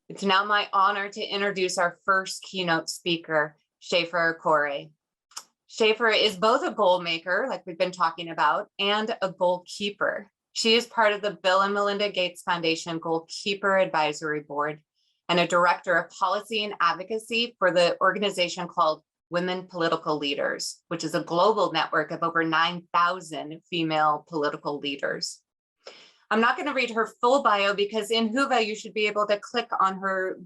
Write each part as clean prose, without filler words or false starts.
It's now my honor to introduce our first keynote speaker, Shaeffer Okore. Shaeffer is both a goal maker, like we've been talking about, and a goalkeeper. She is part of the Bill and Melinda Gates Foundation Goalkeeper Advisory Board and a director of policy and advocacy for the organization called Women Political Leaders, which is a global network of over 9,000 female political leaders. I'm not going to read her full bio because in Whova, you should be able to click on her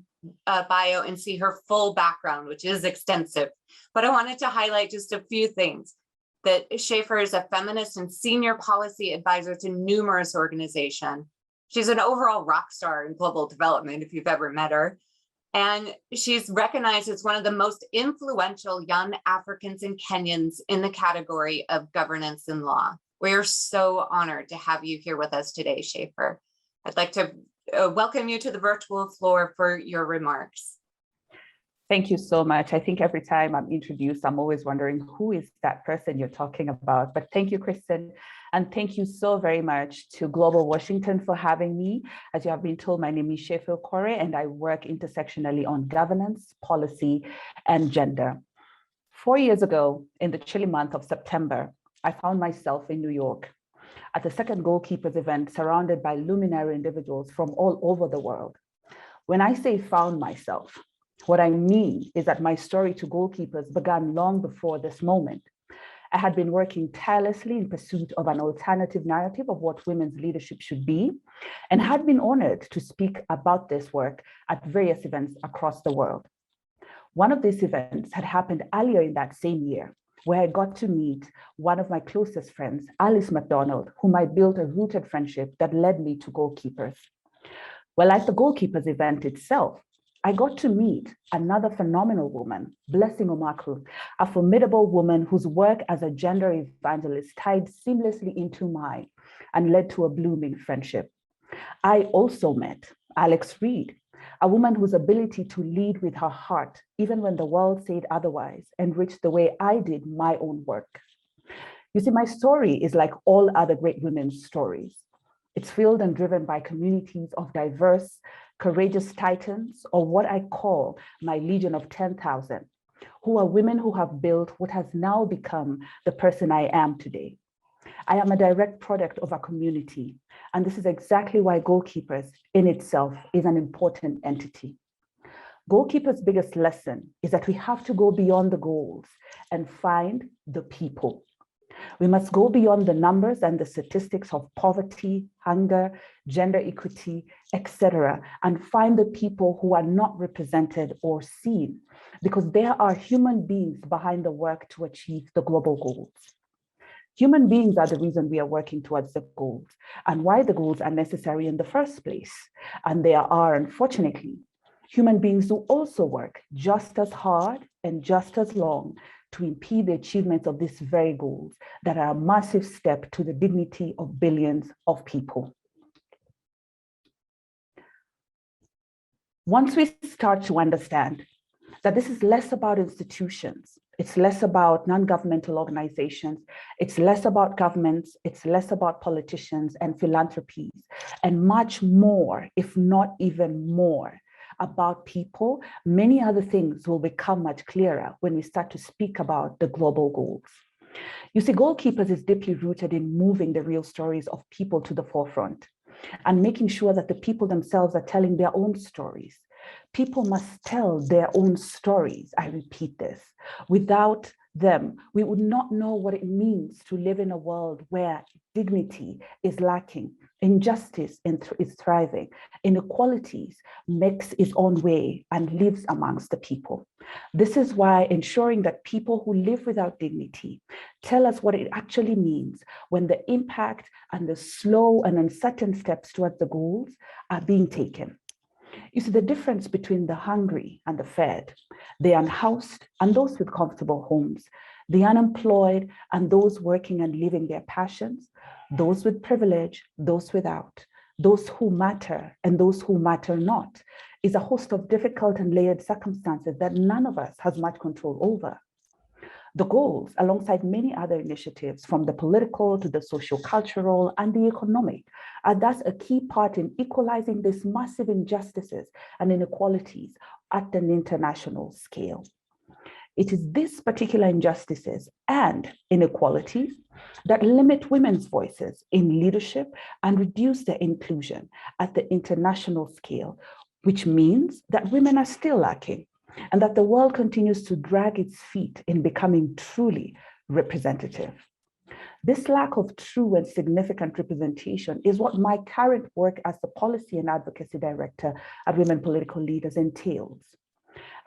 bio and see her full background, which is extensive. But I wanted to highlight just a few things. That Shafer is a feminist and senior policy advisor to numerous organizations. She's an overall rock star in global development, if you've ever met her. And she's recognized as one of the most influential young Africans and Kenyans in the category of governance and law. We are so honored to have you here with us today, Shafer. I'd like to welcome you to the virtual floor for your remarks. Thank you so much. I think every time I'm introduced, I'm always wondering who is that person you're talking about. But thank you, Kristen. And thank you so very much to Global Washington for having me. As you have been told, my name is Shaeffer Okore, and I work intersectionally on governance, policy, and gender. 4 years ago, in the chilly month of September, I found myself in New York at the second Goalkeepers event, surrounded by luminary individuals from all over the world. When I say found myself, what I mean is that my story to goalkeepers began long before this moment. I had been working tirelessly in pursuit of an alternative narrative of what women's leadership should be, and had been honored to speak about this work at various events across the world. One of these events had happened earlier in that same year, where I got to meet one of my closest friends, Alice McDonald, whom I built a rooted friendship that led me to Goalkeepers. Well, at the Goalkeepers event itself, I got to meet another phenomenal woman, Blessing Omaku, a formidable woman whose work as a gender evangelist tied seamlessly into mine and led to a blooming friendship. I also met Alex Reed, a woman whose ability to lead with her heart, even when the world said otherwise, enriched the way I did my own work. You see, my story is like all other great women's stories. It's filled and driven by communities of diverse, courageous titans, or what I call my legion of 10,000, who are women who have built what has now become the person I am today. I am a direct product of a community, and this is exactly why Goalkeepers in itself is an important entity. Goalkeepers' biggest lesson is that we have to go beyond the goals and find the people. We must go beyond the numbers and the statistics of poverty, hunger, gender equity, etc., and find the people who are not represented or seen, because there are human beings behind the work to achieve the global goals. Human beings are the reason we are working towards the goals and why the goals are necessary in the first place. And there are, unfortunately, human beings who also work just as hard and just as long to impede the achievements of these very goals that are a massive step to the dignity of billions of people. Once we start to understand that this is less about institutions, it's less about non-governmental organizations, it's less about governments, it's less about politicians and philanthropies, and much more, if not even more, about people, many other things will become much clearer when we start to speak about the global goals. You see, Goalkeepers is deeply rooted in moving the real stories of people to the forefront and making sure that the people themselves are telling their own stories. People must tell their own stories. I repeat this. Without them, we would not know what it means to live in a world where dignity is lacking, injustice is thriving, inequalities makes its own way and lives amongst the people. This is why ensuring that people who live without dignity tell us what it actually means when the impact and the slow and uncertain steps towards the goals are being taken. You see, the difference between the hungry and the fed, the unhoused and those with comfortable homes, the unemployed and those working and living their passions, those with privilege, those without, those who matter and those who matter not, is a host of difficult and layered circumstances that none of us has much control over. The goals, alongside many other initiatives from the political to the socio-cultural and the economic, are thus a key part in equalizing these massive injustices and inequalities at an international scale. It is these particular injustices and inequalities that limit women's voices in leadership and reduce their inclusion at the international scale, which means that women are still lacking and that the world continues to drag its feet in becoming truly representative. This lack of true and significant representation is what my current work as the Policy and Advocacy Director at Women Political Leaders entails.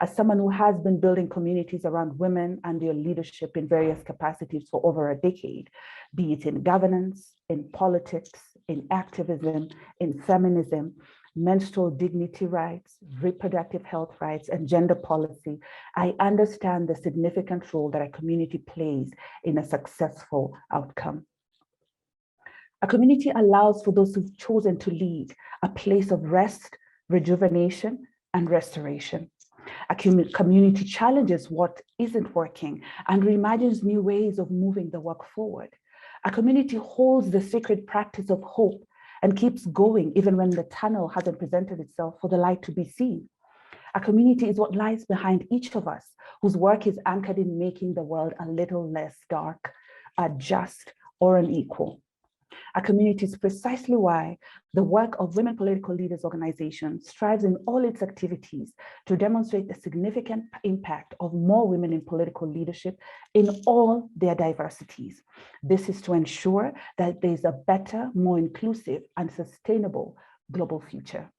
As someone who has been building communities around women and their leadership in various capacities for over a decade, be it in governance, in politics, in activism, in feminism, menstrual dignity rights, reproductive health rights, and gender policy, I understand the significant role that a community plays in a successful outcome. A community allows for those who've chosen to lead a place of rest, rejuvenation, and restoration. A community challenges what isn't working and reimagines new ways of moving the work forward. A community holds the sacred practice of hope and keeps going even when the tunnel hasn't presented itself for the light to be seen. A community is what lies behind each of us, whose work is anchored in making the world a little less dark, just, or unequal. A community is precisely why the work of Women Political Leaders organization strives in all its activities to demonstrate the significant impact of more women in political leadership in all their diversities. This is to ensure that there is a better, more inclusive and sustainable global future.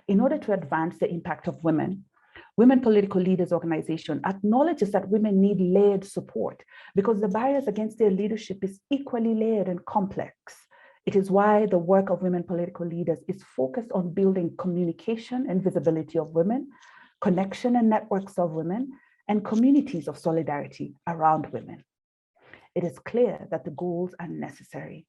In order to advance the impact of women, Women Political Leaders organization acknowledges that women need layered support because the barriers against their leadership is equally layered and complex. It is why the work of Women Political Leaders is focused on building communication and visibility of women, connection and networks of women, and communities of solidarity around women. It is clear that the goals are necessary,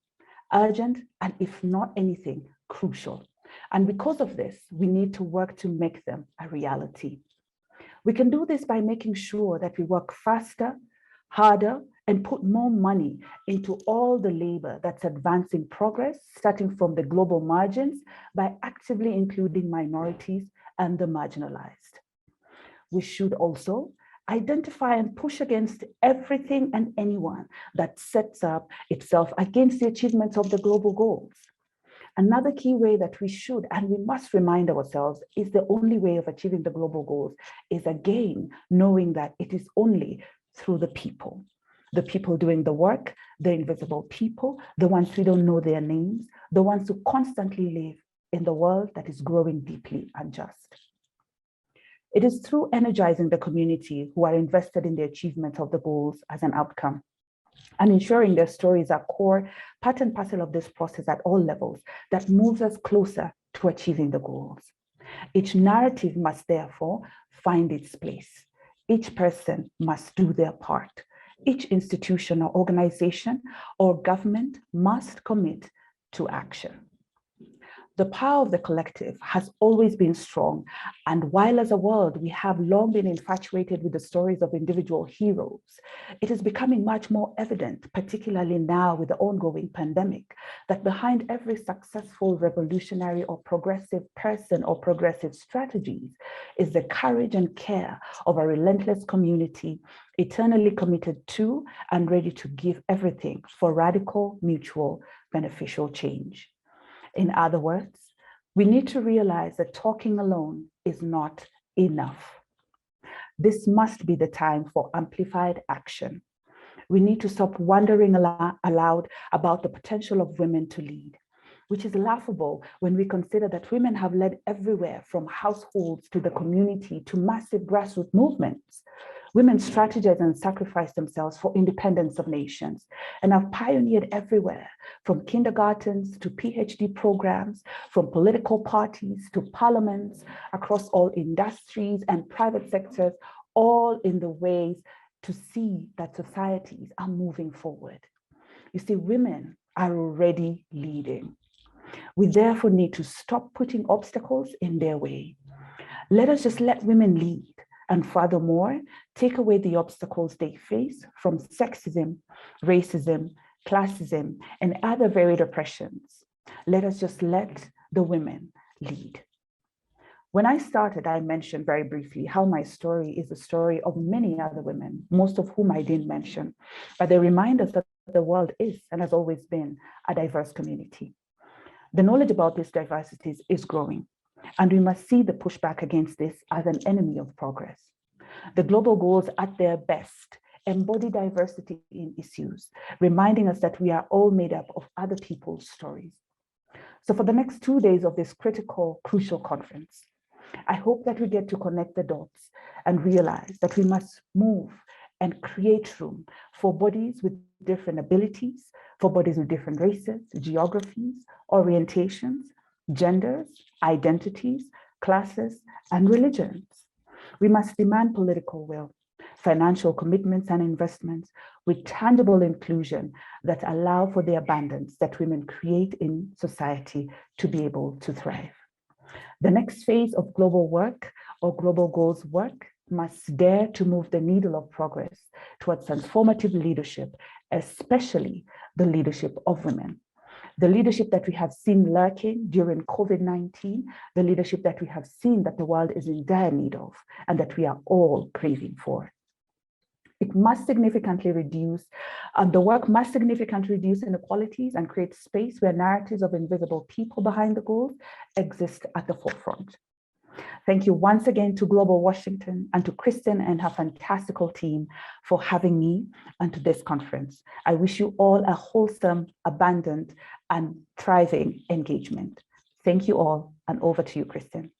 urgent, and if not anything, crucial. And because of this, we need to work to make them a reality. We can do this by making sure that we work faster, harder, and put more money into all the labor that's advancing progress, starting from the global margins, by actively including minorities and the marginalized. We should also identify and push against everything and anyone that sets up itself against the achievements of the global goals. Another key way that we should and we must remind ourselves is the only way of achieving the global goals is again knowing that it is only through the people doing the work, the invisible people, the ones we don't know their names, the ones who constantly live in the world that is growing deeply unjust. It is through energizing the community who are invested in the achievement of the goals as an outcome and ensuring their stories are core, part and parcel of this process at all levels that moves us closer to achieving the goals. Each narrative must therefore find its place. Each person must do their part. Each institution or organization or government must commit to action. The power of the collective has always been strong, and while as a world we have long been infatuated with the stories of individual heroes, it is becoming much more evident, particularly now with the ongoing pandemic, that behind every successful revolutionary or progressive person or progressive strategies is the courage and care of a relentless community, eternally committed to and ready to give everything for radical, mutual, beneficial change. In other words, we need to realize that talking alone is not enough. This must be the time for amplified action. We need to stop wondering aloud about the potential of women to lead, which is laughable when we consider that women have led everywhere from households to the community to massive grassroots movements. Women strategize and sacrifice themselves for independence of nations and have pioneered everywhere, from kindergartens to PhD programs, from political parties to parliaments, across all industries and private sectors, all in the ways to see that societies are moving forward. You see, women are already leading. We therefore need to stop putting obstacles in their way. Let us just let women lead. and furthermore, take away the obstacles they face from sexism, racism, classism, and other varied oppressions. Let us just let the women lead. When I started, I mentioned very briefly how my story is the story of many other women, most of whom I didn't mention, but they remind us that the world is and has always been a diverse community. The knowledge about these diversities is growing, and we must see the pushback against this as an enemy of progress. The global goals at their best embody diversity in issues, reminding us that we are all made up of other people's stories. So for the next 2 days of this critical, crucial conference, I hope that we get to connect the dots and realize that we must move and create room for bodies with different abilities, for bodies with different races, geographies, orientations, genders, identities, classes, and religions. We must demand political will, financial commitments and investments with tangible inclusion that allow for the abundance that women create in society to be able to thrive. The next phase of global work or global goals work must dare to move the needle of progress towards transformative leadership, especially the leadership of women. The leadership that we have seen lurking during COVID-19, the leadership that we have seen that the world is in dire need of and that we are all craving for. It must significantly reduce, the work must significantly reduce inequalities and create space where narratives of invisible people behind the goals exist at the forefront. Thank you once again to Global Washington and to Kristen and her fantastical team for having me and to this conference. I wish you all a wholesome, abundant, and thriving engagement. Thank you all, and over to you, Kristen.